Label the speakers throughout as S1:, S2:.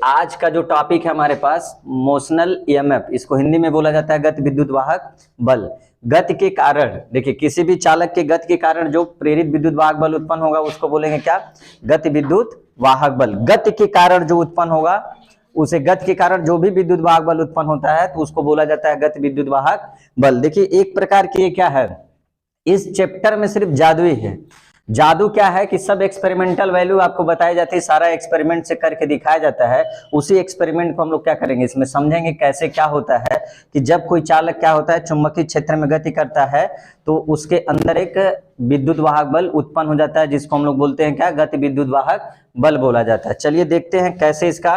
S1: आज का जो टॉपिक है हमारे पास मोशनल ईएमएफ, इसको हिंदी में बोला जाता है गति विद्युत वाहक बल। गति के कारण, देखिए किसी भी चालक के गति के कारण जो प्रेरित विद्युत वाहक बल उत्पन्न होगा उसको बोलेंगे क्या? गति विद्युत वाहक बल। गति के कारण जो उत्पन्न होगा उसे, गति के कारण जो भी विद्युत वाहक बल उत्पन्न होता है तो उसको बोला जाता है गति विद्युत वाहक बल। देखिए एक प्रकार की ये क्या है, इस चैप्टर में सिर्फ जादू ही है। जादू क्या है कि सब एक्सपेरिमेंटल वैल्यू आपको बताई जाती है, सारा एक्सपेरिमेंट से करके दिखाया जाता है। उसी एक्सपेरिमेंट को हम लोग क्या करेंगे, इसमें समझेंगे कैसे क्या होता है कि जब कोई चालक क्या होता है चुंबकीय क्षेत्र में गति करता है तो उसके अंदर एक विद्युत वाहक बल उत्पन्न हो जाता है, जिसको हम लोग बोलते हैं क्या? गति विद्युत वाहक बल बोला जाता है। चलिए देखते हैं कैसे इसका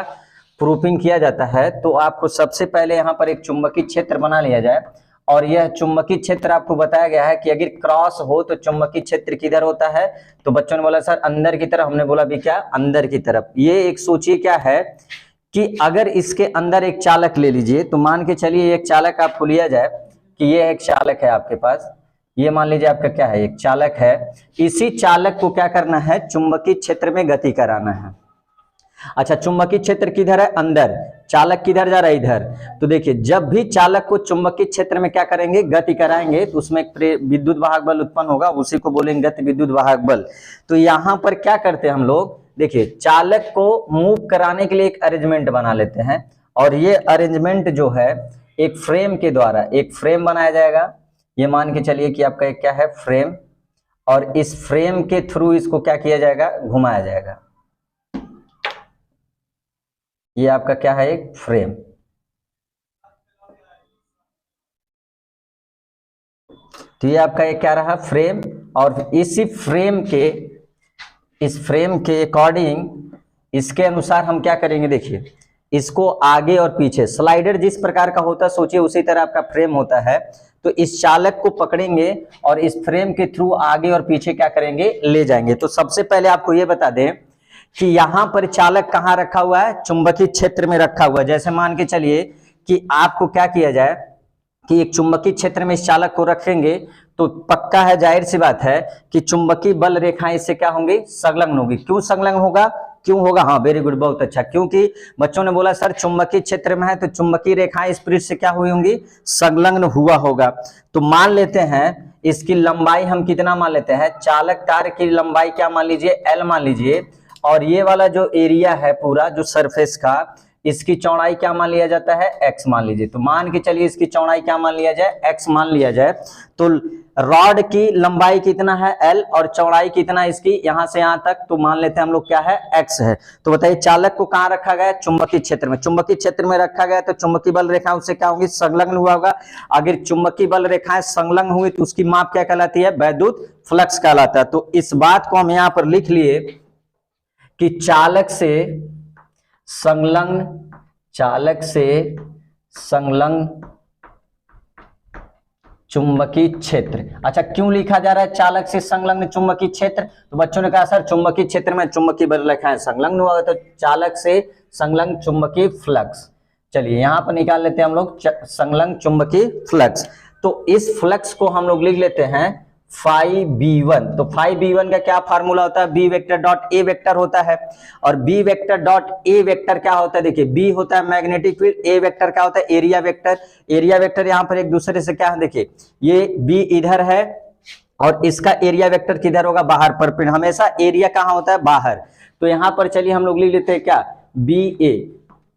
S1: प्रूफिंग किया जाता है। तो आपको सबसे पहले यहाँ पर एक चुंबकीय क्षेत्र बना लिया जाए, और यह चुंबकीय क्षेत्र आपको बताया गया है कि अगर क्रॉस हो तो चुंबकीय क्षेत्र किधर होता है? तो बच्चों ने बोला सर अंदर की तरफ, हमने बोला भी क्या? अंदर की तरफ। ये एक सोचिए क्या है कि अगर इसके अंदर एक चालक ले लीजिए, तो मान के चलिए एक चालक आपको लिया जाए कि ये एक चालक है आपके पास, ये मान लीजिए आपका क्या है? एक चालक है। इसी चालक को क्या करना है? चुंबकीय क्षेत्र में गति कराना है। अच्छा, चुंबकीय क्षेत्र किधर है? अंदर। चालक किधर जा रहा है? इधर। तो देखिए जब भी चालक को चुंबकीय क्षेत्र में क्या करेंगे? गति कराएंगे, तो उसमें एक विद्युत वाहक बल उत्पन्न होगा, उसी को बोलेंगे गति विद्युत वाहक बल। तो यहां पर क्या करते हैं हम लोग, देखिए चालक को मूव कराने के लिए एक अरेंजमेंट बना लेते हैं, और ये अरेंजमेंट जो है एक फ्रेम के द्वारा, एक फ्रेम बनाया जाएगा। ये मान के चलिए कि आपका एक क्या है? फ्रेम। और इस फ्रेम के थ्रू इसको क्या किया जाएगा? घुमाया जाएगा। ये आपका क्या है? एक फ्रेम। तो ये आपका एक क्या रहा? फ्रेम। और इसी फ्रेम के, इस फ्रेम के अकॉर्डिंग, इसके अनुसार हम क्या करेंगे? देखिए इसको आगे और पीछे, स्लाइडर जिस प्रकार का होता है सोचिए उसी तरह आपका फ्रेम होता है। तो इस चालक को पकड़ेंगे और इस फ्रेम के थ्रू आगे और पीछे क्या करेंगे? ले जाएंगे। तो सबसे पहले आपको ये बता दें कि यहां पर चालक कहां रखा हुआ है? चुंबकीय क्षेत्र में रखा हुआ है। जैसे मान के चलिए कि आपको क्या किया जाए कि एक चुंबकीय क्षेत्र में इस चालक को रखेंगे, तो पक्का है, जाहिर सी बात है कि चुंबकीय बल रेखाएं इससे क्या होंगी? संलग्न होगी। क्यों संलग्न होगा? क्यों होगा? हाँ वेरी गुड, बहुत अच्छा। क्योंकि बच्चों ने बोला सर चुंबकीय क्षेत्र में है तो चुंबकीय रेखाएं इस पृष्ठ से क्या हुई होंगी? संलग्न हुआ होगा। तो मान लेते हैं इसकी लंबाई हम कितना मान लेते हैं? चालक तार की लंबाई क्या मान लीजिए? L मान लीजिए। और ये वाला जो एरिया है पूरा जो सरफेस का, इसकी चौड़ाई क्या मान लिया जाता है? x मान लीजिए। तो मान के चलिए इसकी चौड़ाई क्या मान लिया जाए? x मान लिया जाए। तो रॉड की लंबाई कितना है? L, और चौड़ाई कितना है इसकी? यहां से यहां तक, तो मान लेते हैं हम लोग क्या है? x है। तो बताइए चालक को कहां रखा गया? चुंबकीय क्षेत्र में। चुंबकीय क्षेत्र में रखा गया तो चुंबकीय बल रेखा उससे क्या होगी? संलग्न हुआ होगा। अगर चुंबकीय बल रेखाएं संलग्न हुई तो उसकी माप क्या कहलाती है? वैद्युत फ्लक्स कहलाता है। तो इस बात को हम यहां पर लिख लिए कि चालक से संलग्न चुंबकीय क्षेत्र। अच्छा, क्यों लिखा जा रहा है चालक से संलग्न चुंबकीय क्षेत्र? तो बच्चों ने कहा सर चुंबकीय क्षेत्र में चुंबकीय बल रेखाएं संलग्न हुआ तो चालक से संलग्न चुंबकीय फ्लक्स। चलिए यहां पर निकाल लेते हैं हम लोग संलग्न चुंबकीय फ्लक्स। तो इस फ्लक्स को हम लोग लिख लेते हैं फाई B1। तो फाई B1 का क्या फार्मूला होता है? B vector dot A vector होता है। और B vector dot A vector क्या होता है? देखिए B होता है मैग्नेटिक फील्ड, A वेक्टर क्या होता है? Area vector. एरिया वेक्टर यहाँ पर एक दूसरे से क्या है? देखिए ये B इधर है और इसका एरिया वेक्टर किधर होगा? बाहर पर। हमेशा एरिया कहाँ होता है? बाहर। तो यहाँ पर चलिए हम लोग लिख लेते हैं क्या? BA।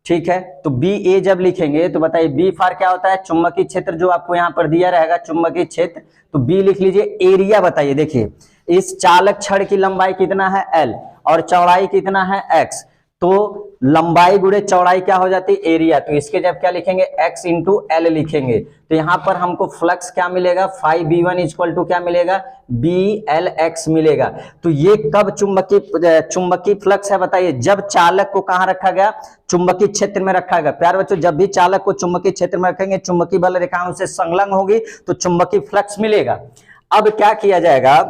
S1: ठीक है, तो BA जब लिखेंगे तो बताइए B फार क्या होता है? चुंबकीय क्षेत्र जो आपको यहाँ पर दिया रहेगा चुंबकीय क्षेत्र, तो B लिख लीजिए। एरिया बताइए, देखिए इस चालक छड़ की लंबाई कितना है? L, और चौड़ाई कितना है? X। तो लंबाई गुणे चौड़ाई क्या हो जाती है? एरिया। तो इसके जब क्या लिखेंगे? X इंटू L लिखेंगे। तो यहाँ पर हमको फ्लक्स क्या मिलेगा? फाई B1 इक्वल टू क्या मिलेगा? BLX मिलेगा। तो ये कब चुंबकीय फ्लक्स है बताइए? जब चालक को कहाँ रखा गया? चुंबकीय क्षेत्र में रखा गया। प्यारे बच्चों, जब भी चालक को चुंबकीय क्षेत्र में रखेंगे चुंबकीय बल रेखाएं उससे संलग्न होगी तो चुंबकीय फ्लक्स मिलेगा। अब क्या किया जाएगा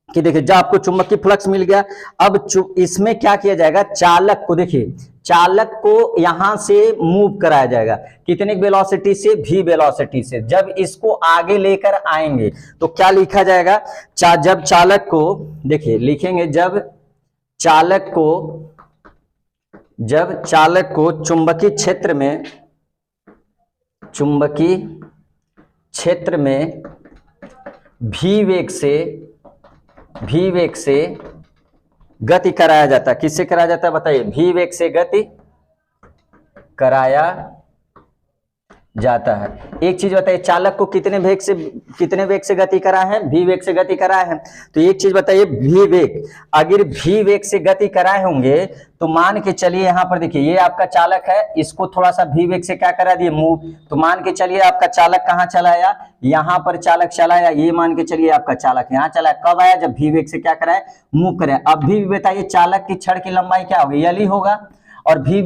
S1: कि देखिए जब आपको चुंबकीय फ्लक्स मिल गया, अब इसमें क्या किया जाएगा? चालक को, देखिए चालक को यहां से मूव कराया जाएगा। कितने वेलोसिटी से? v वेलोसिटी से। जब इसको आगे लेकर आएंगे तो क्या लिखा जाएगा? जब चालक को, देखिए लिखेंगे जब चालक को जब चालक को चुंबकीय क्षेत्र में भी वेग से गति कराया जाता है। किससे कराया जाता है बताइए? भी वेग से गति कराया जाता है। एक चीज बताइए, चालक को कितने वेग से गति करा है? भी वेग से गति कराया है। तो एक चीज बताइए, भी वेग, अगर भी वेग से गति कराए होंगे तो मान के चलिए यहां पर देखिए ये आपका चालक है, इसको थोड़ा सा भी वेग से क्या करा दिए? मूव। तो मान के चलिए आपका चालक कहां चला आया? यहां पर चालक चला आया। ये मान के चलिए आपका चालक यहां चला, कब आया? जब भी वेग से क्या कराए? मूव करे। अब भी बताइए चालक की छड़ की लंबाई क्या होगी? यल ही होगा, और भी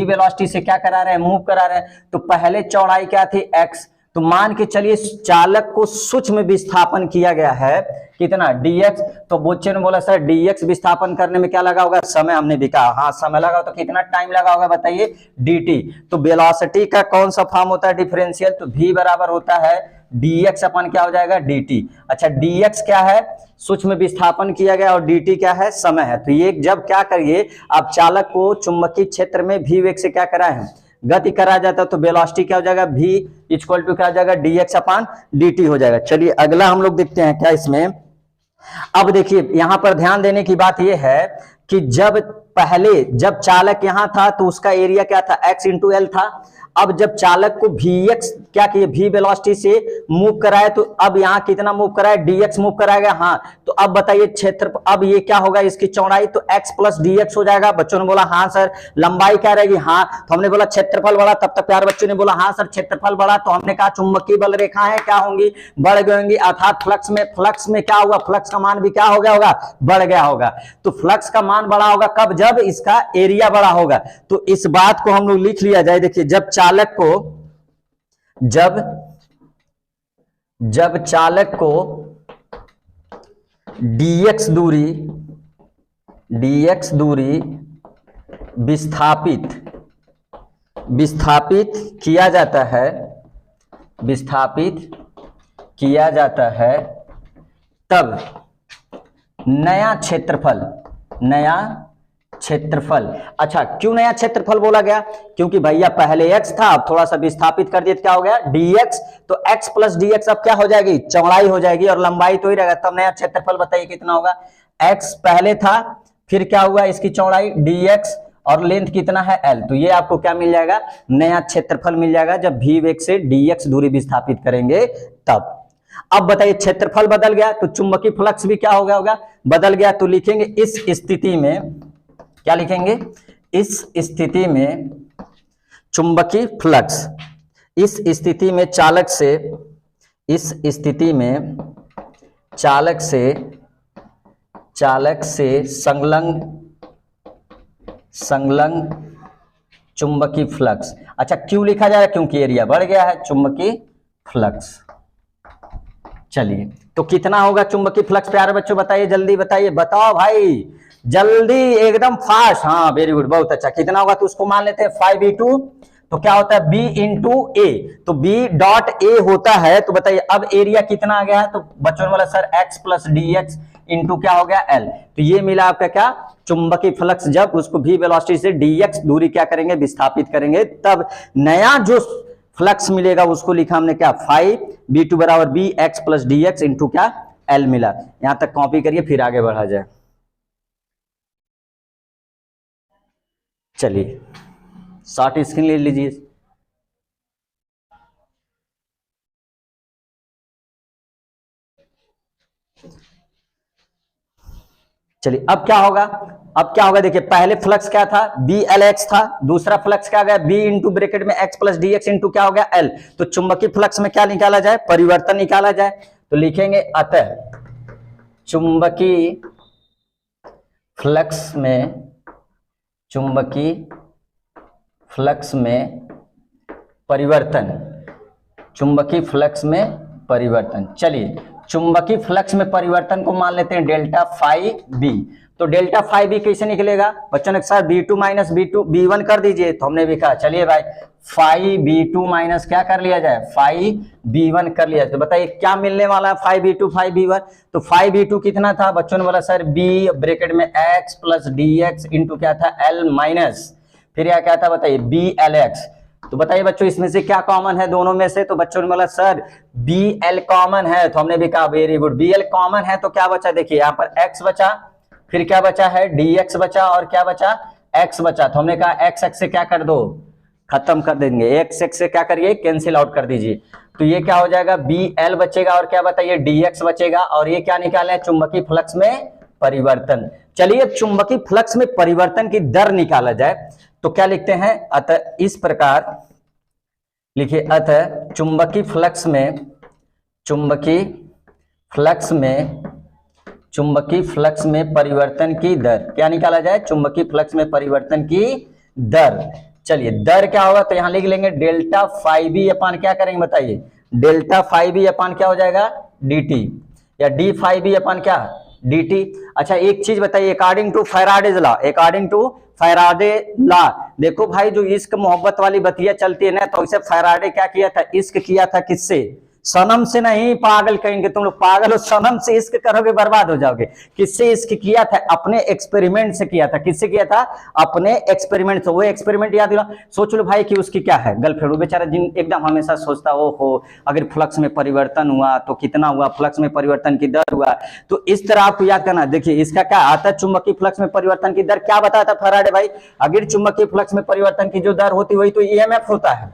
S1: वेलोसिटी से क्या करा रहे हैं? मूव करा रहे हैं। तो पहले चौड़ाई क्या थी? x। तो मान के चलिए चालक को सूक्ष्म विस्थापन किया गया है, कितना? dx। तो बच्चे ने बोला सर dx विस्थापन करने में क्या लगा होगा? समय। हमने भी कहा हाँ समय लगा, तो कितना टाइम लगा होगा बताइए? dt। तो वेलोसिटी का कौन सा फॉर्म होता है? डिफरेंशियल। तो v बराबर होता है dx अपन क्या हो जाएगा? dt। अच्छा dx क्या है? सूक्ष्म विस्थापन किया गया, और dt क्या है? समय है। तो ये जब क्या करिए, आप चालक को चुंबकीय क्षेत्र में भी वेग से क्या कराए हैं? गति करा जाता है। तो वेलोसिटी क्या हो जाएगा? v इक्वल टू क्या हो जाएगा? dx अपान dt हो जाएगा। चलिए अगला हम लोग देखते हैं क्या इसमें। अब देखिए यहां पर ध्यान देने की बात यह है कि जब चालक यहां था तो उसका एरिया क्या था? x इंटू एल था। अब जब चालक को vx क्या किए? v वेलोसिटी से मूव कराए, तो अब यहां कितना मूव कराए? dx मूव कराएगा। हाँ, तो अब बताइए क्षेत्र, अब ये क्या होगा? इसकी चौड़ाई तो x प्लस dx हो जाएगा। बच्चों ने बोला हाँ सर। लंबाई क्या रहेगी? हाँ। तो हमने बोला क्षेत्रफल बढ़ा, तब तक प्यार बच्चों ने बोला हाँ सर क्षेत्रफल बढ़ा। तो हमने कहा चुंबकीय बल रेखाएं क्या होंगी? बढ़ गई होंगी, अर्थात फ्लक्स में क्या हुआ? फ्लक्स का मान भी क्या हो गया होगा? बढ़ गया होगा। तो फ्लक्स का मान बढ़ा होगा कब? जब इसका एरिया बढ़ा होगा। तो इस बात को हम लोग लिख लिया जाए। देखिए जब चालक को dx दूरी विस्थापित किया जाता है, तब नया क्षेत्रफल। अच्छा क्यों नया क्षेत्रफल बोला गया? क्योंकि भैया पहले x था, अब थोड़ा सा विस्थापित कर दिए तो क्या हो गया? dx। तो x प्लस dx अब क्या हो जाएगी? चौड़ाई हो जाएगी, और लंबाई तो ही रहेगा। तब नया क्षेत्रफल बताइए कितना होगा? x पहले था, फिर क्या हुआ? इसकी चौड़ाई dx, और लेंथ कितना है? l। तो ये आपको क्या मिल जाएगा? नया क्षेत्रफल मिल जाएगा जब v वेग से dx दूरी विस्थापित करेंगे तब। अब बताइए क्षेत्रफल बदल गया तो चुंबकीय फ्लक्स भी क्या हो गया होगा? बदल गया। तो लिखेंगे इस स्थिति में, क्या लिखेंगे? इस स्थिति में चुंबकीय फ्लक्स, इस स्थिति में चालक से संलग्न चुंबकीय फ्लक्स। अच्छा क्यों लिखा जाएगा? क्योंकि एरिया बढ़ गया है, चुंबकीय फ्लक्स। चलिए तो कितना होगा चुंबकीय फ्लक्स? प्यारे बच्चों बताइए, जल्दी बताइए, बताओ भाई जल्दी, एकदम फास्ट। हाँ वेरी गुड, बहुत अच्छा। कितना होगा? तो उसको मान लेते हैं 5v2। तो क्या होता है? b इंटू ए। तो b डॉट ए होता है। तो बताइए अब एरिया कितना आ गया है? तो बच्चों ने बोला sir x plus dx into क्या हो गया? l। तो ये मिला आपका क्या? चुंबकीय फ्लक्स। जब उसको v वेलोसिटी से dx दूरी क्या करेंगे? विस्थापित करेंगे, तब नया जो फ्लक्स मिलेगा उसको लिखा हमने क्या? 5v2 बराबर b x plus dx into क्या? l मिला। यहां तक कॉपी करिए, फिर आगे बढ़ा जाए। चलिए शॉर्ट स्क्रीन ले लीजिए। चलिए अब क्या होगा? देखिए पहले फ्लक्स क्या था? BLX था। दूसरा फ्लक्स क्या गया? B इंटू ब्रैकेट में x प्लस dx इंटू क्या हो गया? L। तो चुंबकीय फ्लक्स में क्या निकाला जाए? परिवर्तन निकाला जाए। तो लिखेंगे अतः चुंबकीय फ्लक्स में परिवर्तन। चलिए चुंबकीय फ्लक्स में परिवर्तन को मान लेते हैं डेल्टा फाई बी। तो डेल्टा फाई बी कैसे निकलेगा? बच्चों ने साथ b2 माइनस b1 कर दीजिए। तो हमने भी कहा चलिए भाई फाई b2 माइनस क्या कर लिया जाए? फाई b1 कर लिया। तो बताइए क्या मिलने वाला है? Phi b2 phi b1। तो फाई b2 कितना था? बच्चों ने बोला सर b ब्रैकेट में x प्लस dx इंटू क्या था? l माइनस फिर यहाँ क्या था बताइए, बी एल एक्स। तो बताइए बच्चों इसमें से क्या कॉमन है दोनों में से, तो बच्चों ने बोला सर बी एल कॉमन है, तो हमने भी कहा very good, B L common है तो क्या बचा, देखिए यहाँ पर एक्स बचा, फिर क्या बचा है डी एक्स बचा, और क्या बचा एक्स बचा। तो हमने कहा एक्स एक्स से क्या कर दो, खत्म कर देंगे, एक्स एक्स से क्या करिए कैंसिल आउट कर दीजिए। तो ये क्या हो जाएगा, बी एल बचेगा और क्या बताइए डी एक्स बचेगा, और ये क्या निकाले हैं, चुंबकीय फ्लक्स में परिवर्तन। चलिए अब चुंबकीय फ्लक्स में परिवर्तन की दर निकाला जाए तो क्या लिखते हैं, अतः इस प्रकार लिखिए, अतः चुंबकीय फ्लक्स में परिवर्तन की दर, क्या निकाला जाए, चुंबकीय फ्लक्स में परिवर्तन की दर। चलिए दर क्या होगा, तो यहां लिख लेंगे डेल्टा फाई बी अपान क्या करेंगे बताइए, डेल्टा फाई बी अपान क्या हो जाएगा dt, या डी फाई बी अपान क्या dt। अच्छा एक चीज बताइए, अकॉर्डिंग टू फैराडे लॉ, देखो भाई जो इश्क मोहब्बत वाली बतिया चलती है ना, तो इसे फैराडे क्या किया था, इश्क किया था किससे, सनम से नहीं, पागल कहेंगे तुम लोग, पागल हो, सनम से इश्क करोगे बर्बाद हो जाओगे। किससे इश्क किया था, अपने एक्सपेरिमेंट से किया था। किससे किया था, अपने एक्सपेरिमेंट से। वो एक्सपेरिमेंट याद दिला, सोच लो भाई कि उसकी क्या है गर्लफ्रेंड, वो बेचारा जिन एकदम हमेशा सोचता हो अगर फ्लक्स में परिवर्तन हुआ तो कितना हुआ, फ्लक्स में परिवर्तन की दर हुआ। तो इस तरह आपको याद करना, देखिए इसका क्या आता है, चुंबकीय फ्लक्स में परिवर्तन की दर क्या बताया था फैराडे भाई, अगर चुंबकीय फ्लक्स में परिवर्तन की जो दर होती वही तो ईएमएफ होता है।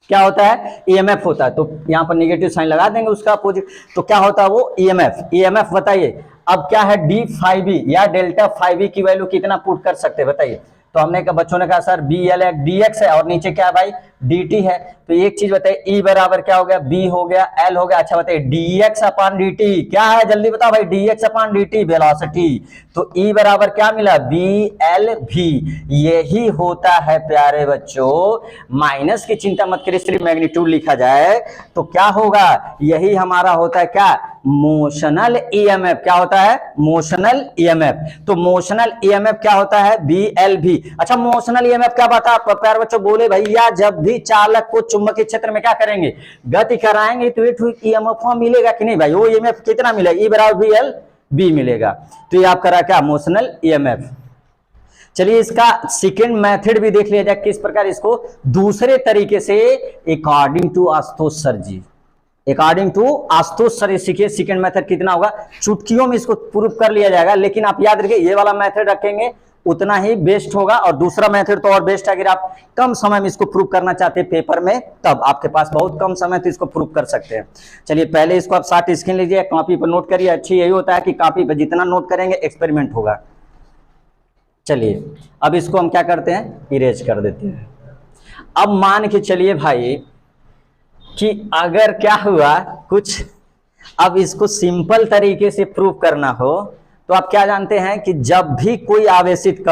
S1: क्या होता है, ईएमएफ होता है। तो यहां पर नेगेटिव साइन लगा देंगे उसका अपोजिट, तो क्या होता है वो ईएमएफ बताइए। अब क्या है डी फाइव बी या डेल्टा फाइव बी की वैल्यू कितना पुट कर सकते हैं बताइए। तो हमने कहा, बच्चों ने कहा sir B L X D X है और नीचे क्या है भाई डी टी है। तो एक चीज बताइए, ई बराबर क्या हो गया, बी हो गया, एल हो गया। अच्छा बताइए डी एक्स अपान डी टी क्या है, जल्दी बताओ भाई, डी एक्स अपान डी टी वेलोसिटी। तो ई बराबर क्या मिला, बी एल भी। यही होता है प्यारे बच्चों, माइनस की चिंता मत करिए, सिर्फ मैग्नीट्यूड लिखा जाए तो क्या होगा, यही हमारा होता है क्या, मोशनल ईएमएफ। क्या होता है, मोशनल ईएमएफ। तो मोशनल ईएमएफ क्या होता है, बी एल भी। अच्छा मोशनल ईएमएफ क्या बता प्यारे बच्चों बोले भैया, जब भी चालक को चुंबकीय क्षेत्र में क्या करेंगे, गति कराएंगे तो ईएमएफ मिलेगा कि नहीं भाई, वो ईएमएफ कितना मिलेगा, ई बराबर बी एल बी मिलेगा। तो ये आपका रहा क्या, मोशनल ईएमएफ। चलिए इसका सेकेंड मेथड भी देख लिया जाए, किस प्रकार इसको दूसरे तरीके से according to Ashutosh sir ji, according to Ashutosh sir सीखिए सेकेंड मेथड कितना होगा, चुटकियों में इसको प्रूफ कर लिया जाएगा। लेकिन आप याद रखिए ये वाला मेथड रखेंगे उतना ही बेस्ट होगा, और दूसरा मेथड तो और बेस्ट है। अगर आप कम समय में इसको प्रूफ करना चाहते हैं पेपर में, तब आपके पास बहुत कम समय तो इसको प्रूफ कर सकते हैं। चलिए पहले इसको आप 60 स्क्रीन लीजिए, कॉपी पर नोट करिए। अच्छी यही होता है कि कॉपी पर जितना नोट करेंगे एक्सपेरिमेंट होगा। चलिए अब इसको हम क्या करते हैं, इरेज कर देते हैं। अब मान के चलिए भाई कि अगर क्या हुआ कुछ, अब इसको सिंपल तरीके से प्रूफ करना हो तो आप क्या जानते हैं कि जब भी कोई आवेशित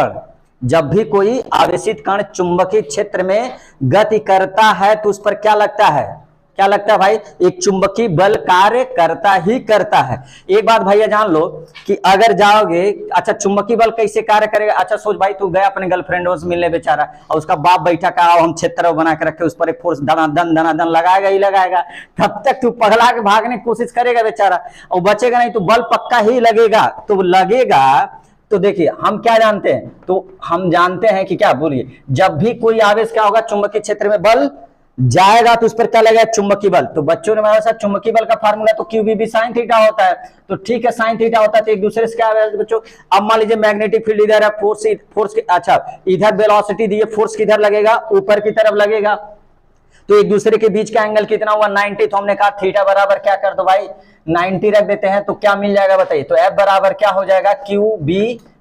S1: कण चुंबकीय क्षेत्र में गति करता है तो उस पर क्या लगता है, क्या लगता है भाई, एक चुंबकीय बल कार्य करता ही करता है। एक बात भैया जान लो कि अगर जाओगे, अच्छा चुंबकीय बल कैसे कार्य करेगा, अच्छा सोच भाई तू गया अपने गर्लफ्रेंड से मिलने बेचारा, और उसका बाप बैठा कहा हम क्षेत्र बना के रखे, उस पर एक फोर्स दनादन लगाएगा ही लगाएगा, तब तक तू पगला के भागने की कोशिश करेगा बेचारा, और बचेगा नहीं तो बल पक्का ही लगेगा। तो लगेगा तो देखिए हम क्या जानते हैं, तो हम जानते हैं कि क्या बोलिए, जब भी कोई आवेश क्या होगा चुंबकीय क्षेत्र में बल जाएगा तो उस पर क्या लगेगा, चुंबकीय बल। तो बच्चों ने बताया चुंबकीय बल का फार्मूला तो क्यू बी साइन थीटा होता है। तो ठीक है साइन थीटा होता है, तो एक दूसरे से क्या है बच्चों, अब मान लीजिए मैग्नेटिक फील्ड इधर है, फोर्स अच्छा इधर वेलोसिटी दी है, फोर्स किधर लगेगा, ऊपर की तरफ लगेगा। तो एक दूसरे के बीच का एंगल कितना हुआ 90। तो हमने कहा थीटा बराबर क्या कर दो भाई 90 रख देते हैं, तो क्या मिल जाएगा बताइए। तो एफ बराबर क्या हो जाएगा, क्यू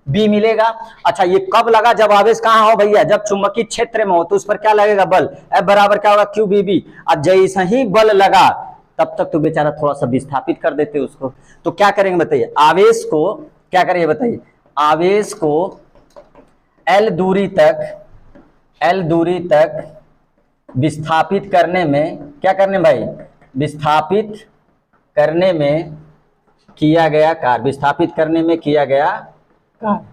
S1: बी मिलेगा। अच्छा ये कब लगा, जब आवेश कहां हो भैया, जब चुंबकीय क्षेत्र में हो, तो उस पर क्या लगेगा बल, एफ बराबर क्या होगा क्यू बी। और जैसे ही बल लगा तब तक तो बेचारा थोड़ा सा विस्थापित कर देते उसको। तो क्या करेंगे बताइए, आवेश को क्या करेंगे बताइए, आवेश को एल दूरी तक विस्थापित करने में क्या करने भाई, विस्थापित करने में किया गया कार्य, विस्थापित करने में किया गया कार्य,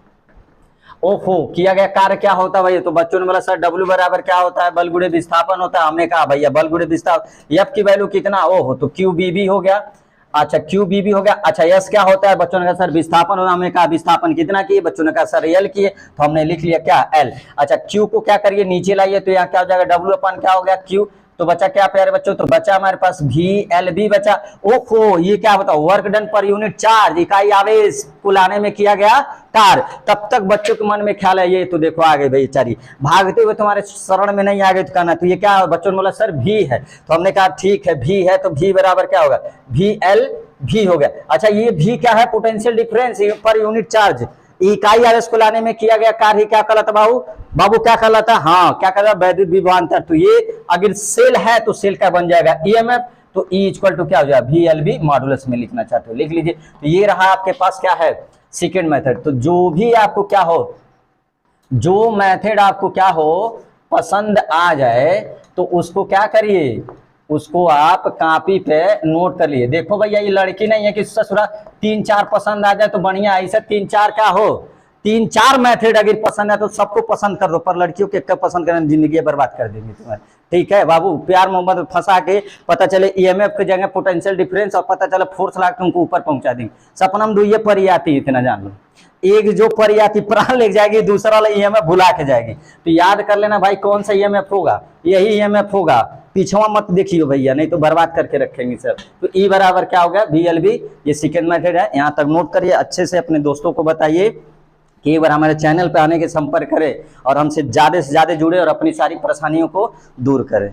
S1: ओहो किया गया कार्य क्या होता है भैया। तो बच्चों ने बोला सर डब्ल्यू बराबर क्या होता है, बल गुणे विस्थापन होता है। हमने कहा भैया बल गुणे विस्थापन, एफ की वैल्यू कितना, ओहो तो क्यू बी हो गया। अच्छा क्यू बी भी हो गया। अच्छा यस क्या होता है? बच्चों ने कहा सर विस्थापन होगा, हमने कहा विस्थापन कितना किए? बच्चों ने कहा सर एल किए, तो हमने लिख लिया क्या? एल। अच्छा क्यू को क्या करिए? नीचे लाइए, तो यहाँ क्या हो जाएगा? डब्ल्यू अपन क्या हो गया? क्यू। तो बचा क्या प्यारे बच्चों? तो बचा हमारे पास वी एल बी बचा। ओहो ये क्या बताओ? Work done per unit charge, इकाई आवेश को लाने में किया गया कार्य। तब तक बच्चों के मन में ख्याल है ये तो देखो आ गए भाई चारी भागते हुए तुम्हारे शरण में नहीं आ गए तो कहना तो ये क्या? बच्चों ने बोला सर भी है, तो हमने कहा ठीक है भी है, तो भी बराबर क्या होगा? वी एल भी हो गया। अच्छा ये भी क्या है? Potential difference per unit charge, इकाई आवेश को लाने में किया गया कार्य क्या कहलाता बाबू? बाबू क्या कहलाता? हाँ क्या कहलाता? वैद्युत विभवांतर। तो ये अगर सेल है तो सेल का बन जाएगा ईएमएफ, तो ई इक्वल टू क्या हो जाएगा? वी एल बी मॉडुलस में लिखना चाहते हो लिख लीजिए। तो ये रहा आपके पास क्या है? Second method. तो जो भी आपको क्या हो, जो मेथड आपको क्या हो पसंद आ जाए तो उसको क्या करिए? उसको आप कॉपी पे नोट कर लिए। देखो भैया ये लड़की नहीं है कि ससुरा 3-4 पसंद आ जाए तो बढ़िया, ऐसा 3-4 क्या हो 3-4 मेथड अगर पसंद है तो सबको पसंद कर दो, पर लड़कियों के पसंद करने में जिंदगी बर्बाद कर देंगे तुम्हारे। ठीक है बाबू, प्यार मोहब्बत में फंसा के पता चले ईएमएफ की जगह पोटेंशियल डिफरेंस और पता चले फोर्स ला के तुमको ऊपर पहुंचा देंगे। सपनम दो ये परी आती है, इतना जान लो। एक जो परी आती प्राण ले जाएगी, दूसरा वाला ईएमएफ भुला के जाएगी। तो याद कर लेना भाई कौन सा ईएमएफ होगा, यही ईएमएफ होगा। पीछवा मत देखियो भैया, नहीं तो बर्बाद करके रखेंगे सर। तो ई बराबर क्या हो गया? V L B. ये सेकेंड मेथड है, यहाँ तक नोट करिए, अच्छे से अपने दोस्तों को बताइए कि एक बार हमारे चैनल पे आने के संपर्क करें और हमसे ज्यादा से ज्यादा जुड़े और अपनी सारी परेशानियों को दूर करें।